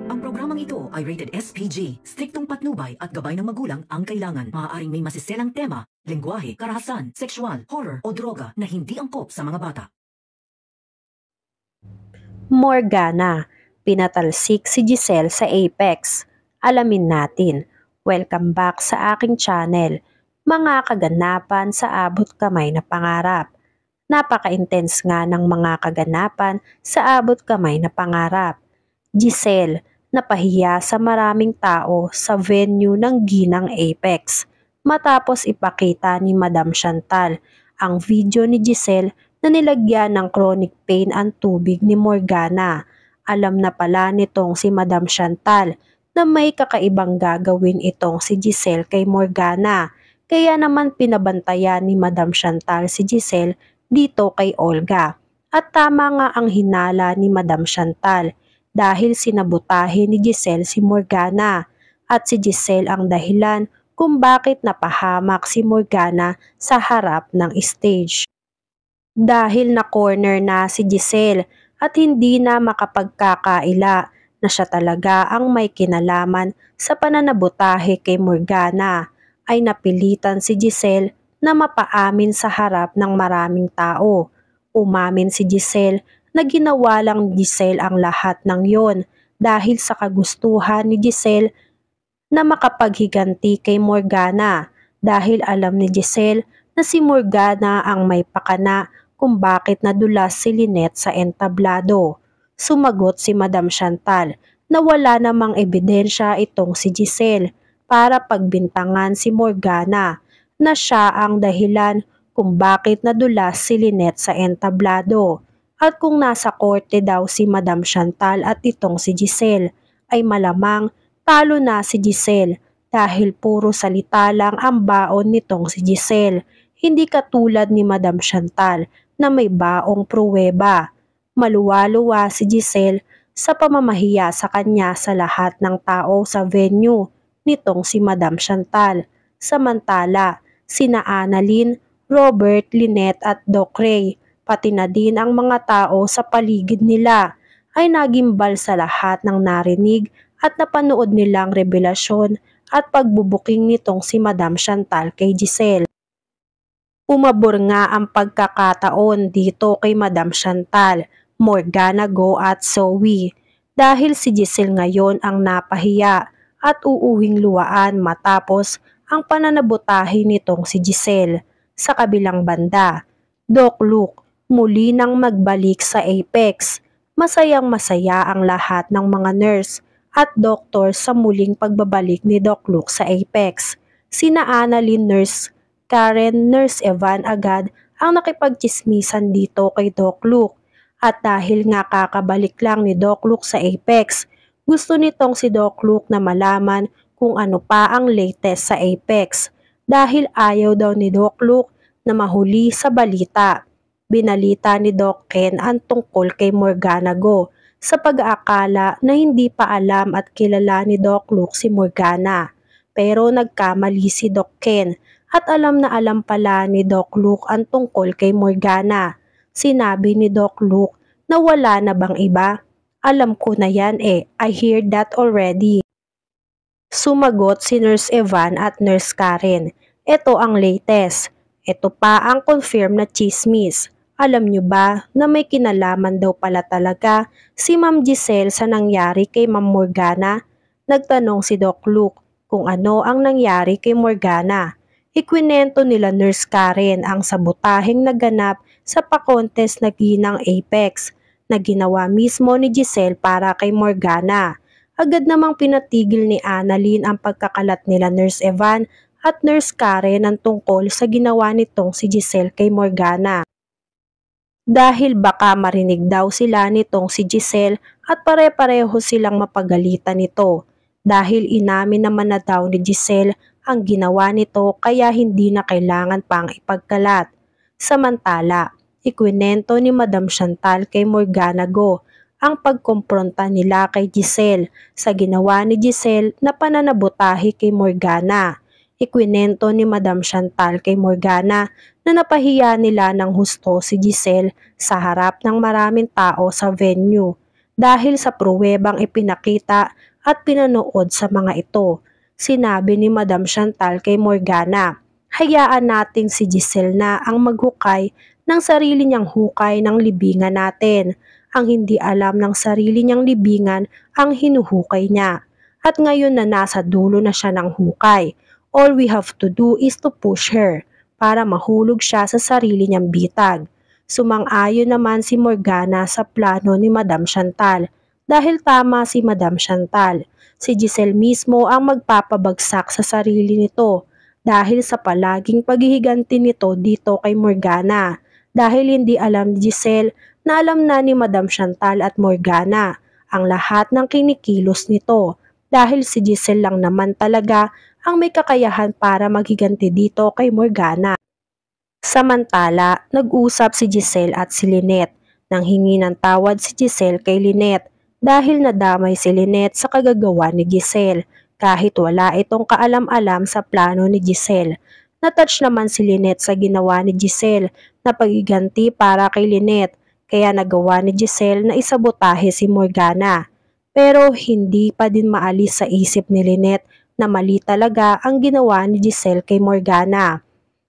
Ang programang ito ay rated SPG. Striktong patnubay at gabay ng magulang ang kailangan. Maaaring may masiselang tema, lengguwahe, karahasan, sexual, horror o droga na hindi angkop sa mga bata. Morgana, pinatalsik si Giselle sa Apex. Alamin natin. Welcome back sa aking channel. Mga kaganapan sa abot kamay na pangarap. Napaka-intense nga ng mga kaganapan sa abot kamay na pangarap. Giselle, napahiya sa maraming tao sa venue ng Ginang Apex matapos ipakita ni Madam Chantal ang video ni Giselle na nilagyan ng chronic pain ang tubig ni Morgana. Alam na pala nitong si Madam Chantal na may kakaibang gagawin itong si Giselle kay Morgana, kaya naman pinabantayan ni Madam Chantal si Giselle dito kay Olga. At tama nga ang hinala ni Madam Chantal dahil sinabotahe ni Giselle si Morgana at si Giselle ang dahilan kung bakit napahamak si Morgana sa harap ng stage. Dahil na-corner na si Giselle at hindi na makapagkakaila na siya talaga ang may kinalaman sa pananabotahe kay Morgana, ay napilitan si Giselle na mapaamin sa harap ng maraming tao. Umamin si Giselle na ginawa lang ni Giselle ang lahat ng yon dahil sa kagustuhan ni Giselle na makapaghiganti kay Morgana, dahil alam ni Giselle na si Morgana ang may pakana kung bakit nadulas si Lynette sa entablado. Sumagot si Madam Chantal na wala namang ebidensya itong si Giselle para pagbintangan si Morgana na siya ang dahilan kung bakit nadulas si Lynette sa entablado. At kung nasa korte daw si Madam Chantal at itong si Giselle, ay malamang talo na si Giselle dahil puro salita lang ang baon nitong si Giselle. Hindi katulad ni Madam Chantal na may baong pruweba. Maluwa-luwa si Giselle sa pamamahiya sa kanya sa lahat ng tao sa venue nitong si Madam Chantal. Samantala, sina Annalyn, Robert, Lynette at Doc Ray, pati na din ang mga tao sa paligid nila, ay nagimbal sa lahat ng narinig at napanood nilang revelasyon at pagbubuking nitong si Madam Chantal kay Giselle. Umabor nga ang pagkakataon dito kay Madam Chantal, Morgana Go at Zoe, dahil si Giselle ngayon ang napahiya at uuwing luwaan matapos ang pananabotahe nitong si Giselle. Sa kabilang banda, Doc Luke muli nang magbalik sa Apex. Masayang masaya ang lahat ng mga nurse at doktor sa muling pagbabalik ni Doc Luke sa Apex. Sina Annalyn, Nurse Karen, Nurse Evan agad ang nakipagtsismisan dito kay Doc Luke. At dahil nga kakabalik lang ni Doc Luke sa Apex, gusto nitong si Doc Luke na malaman kung ano pa ang latest sa Apex dahil ayaw daw ni Doc Luke na mahuli sa balita. Binalita ni Doc Ken ang tungkol kay Morgana Go sa pag-aakala na hindi pa alam at kilala ni Doc Luke si Morgana. Pero nagkamali si Doc Ken at alam na alam pala ni Doc Luke ang tungkol kay Morgana. Sinabi ni Doc Luke na wala na bang iba? Alam ko na yan I hear that already. Sumagot si Nurse Evan at Nurse Karen. Ito ang latest. Ito pa ang confirm na chismis. Alam nyo ba na may kinalaman daw pala talaga si Ma'am Giselle sa nangyari kay Ma'am Morgana? Nagtanong si Doc Luke kung ano ang nangyari kay Morgana. Ikwinento nila Nurse Karen ang sabotaheng naganap sa pa-contest na Ginang Apex na ginawa mismo ni Giselle para kay Morgana. Agad namang pinatigil ni Annalyn ang pagkakalat nila Nurse Evan at Nurse Karen ang tungkol sa ginawa nitong si Giselle kay Morgana. Dahil baka marinig daw sila nitong si Giselle at pare-pareho silang mapagalitan nito. Dahil inamin naman na daw ni Giselle ang ginawa nito kaya hindi na kailangan pang ipagkalat. Samantala, ikwinento ni Madam Chantal kay Morgana Go ang pagkompronta nila kay Giselle sa ginawa ni Giselle na pananabotahe kay Morgana. Ikwinento ni Madam Chantal kay Morgana na napahiya nila ng husto si Giselle sa harap ng maraming tao sa venue dahil sa pruwebang ipinakita at pinanood sa mga ito. Sinabi ni Madam Chantal kay Morgana, hayaan nating si Giselle na ang maghukay ng sarili niyang hukay ng libingan natin. Ang hindi alam ng sarili niyang libingan ang hinuhukay niya. At ngayon na nasa dulo na siya ng hukay, all we have to do is to push her para mahulog siya sa sarili niyang bitag. Sumang-ayon naman si Morgana sa plano ni Madam Chantal dahil tama si Madam Chantal. Si Giselle mismo ang magpapabagsak sa sarili nito dahil sa palaging paghihiganti nito dito kay Morgana. Dahil hindi alam ni Giselle na alam na ni Madam Chantal at Morgana ang lahat ng kinikilos nito dahil si Giselle lang naman talaga ang may kakayahan para maghiganti dito kay Morgana. Samantala, nag-usap si Giselle at si Lynette. Nang hingi ng tawad si Giselle kay Lynette dahil nadamay si Lynette sa kagagawa ni Giselle kahit wala itong kaalam-alam sa plano ni Giselle. Natouch naman si Lynette sa ginawa ni Giselle na pagiganti para kay Lynette kaya nagawa ni Giselle na isabotahe si Morgana. Pero hindi pa din maalis sa isip ni Lynette na mali talaga ang ginawa ni Giselle kay Morgana.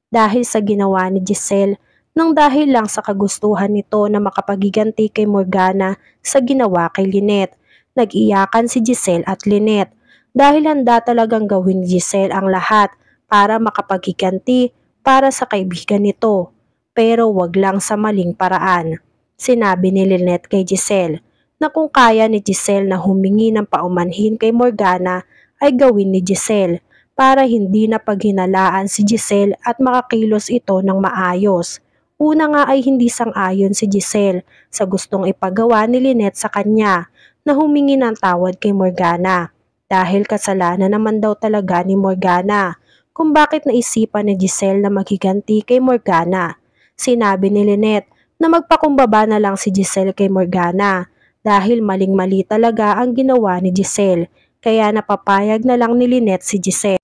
Dahil sa ginawa ni Giselle nang dahil lang sa kagustuhan nito na makapagiganti kay Morgana sa ginawa kay Lynette. Nag-iyakan si Giselle at Lynette dahil handa talagang gawin ni Giselle ang lahat para makapagiganti para sa kaibigan nito. Pero wag lang sa maling paraan. Sinabi ni Lynette kay Giselle na kung kaya ni Giselle na humingi ng paumanhin kay Morgana ay gawin ni Giselle para hindi na paghinalaan si Giselle at makakilos ito ng maayos. Una nga ay hindi sang-ayon si Giselle sa gustong ipagawa ni Lynette sa kanya na humingi ng tawad kay Morgana dahil kasalanan naman daw talaga ni Morgana kung bakit naisipan ni Giselle na maghiganti kay Morgana. Sinabi ni Lynette na magpakumbaba na lang si Giselle kay Morgana dahil maling-mali talaga ang ginawa ni Giselle kaya napapayag na lang ni Lynette si Giselle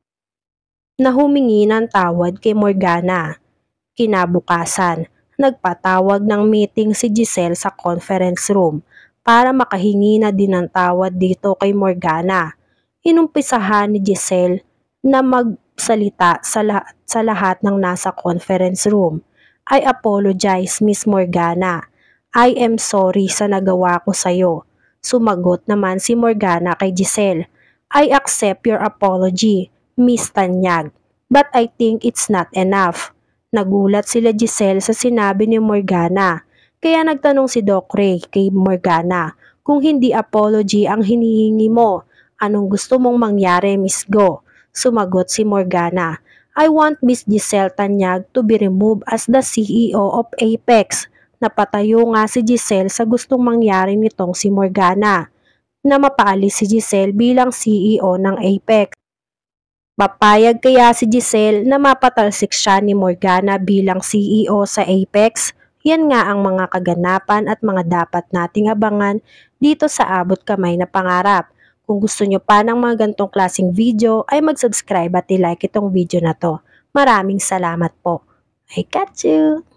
na humingi ng tawad kay Morgana. Kinabukasan, nagpatawag ng meeting si Giselle sa conference room para makahingi na din ng tawad dito kay Morgana. Inumpisahan ni Giselle na magsalita sa lahat ng nasa conference room. I apologize, Miss Morgana. I am sorry sa nagawa ko sa'yo. Sumagot naman si Morgana kay Giselle. I accept your apology, Miss Tanyag, but I think it's not enough. Nagulat sila Giselle sa sinabi ni Morgana, kaya nagtanong si Doc Ray kay Morgana kung hindi apology ang hinihingi mo, anong gusto mong mangyari, Miss Go? Sumagot si Morgana, I want Miss Giselle Tanyag to be removed as the CEO of Apex. Napatayo nga si Giselle sa gustong mangyari nitong si Morgana, na mapaalis si Giselle bilang CEO ng Apex. Papayag kaya si Giselle na mapatalsik siya ni Morgana bilang CEO sa Apex? Yan nga ang mga kaganapan at mga dapat nating abangan dito sa Abot Kamay na Pangarap. Kung gusto nyo pa ng mga gantong klaseng video ay mag-subscribe at i-like itong video na to. Maraming salamat po. I got you!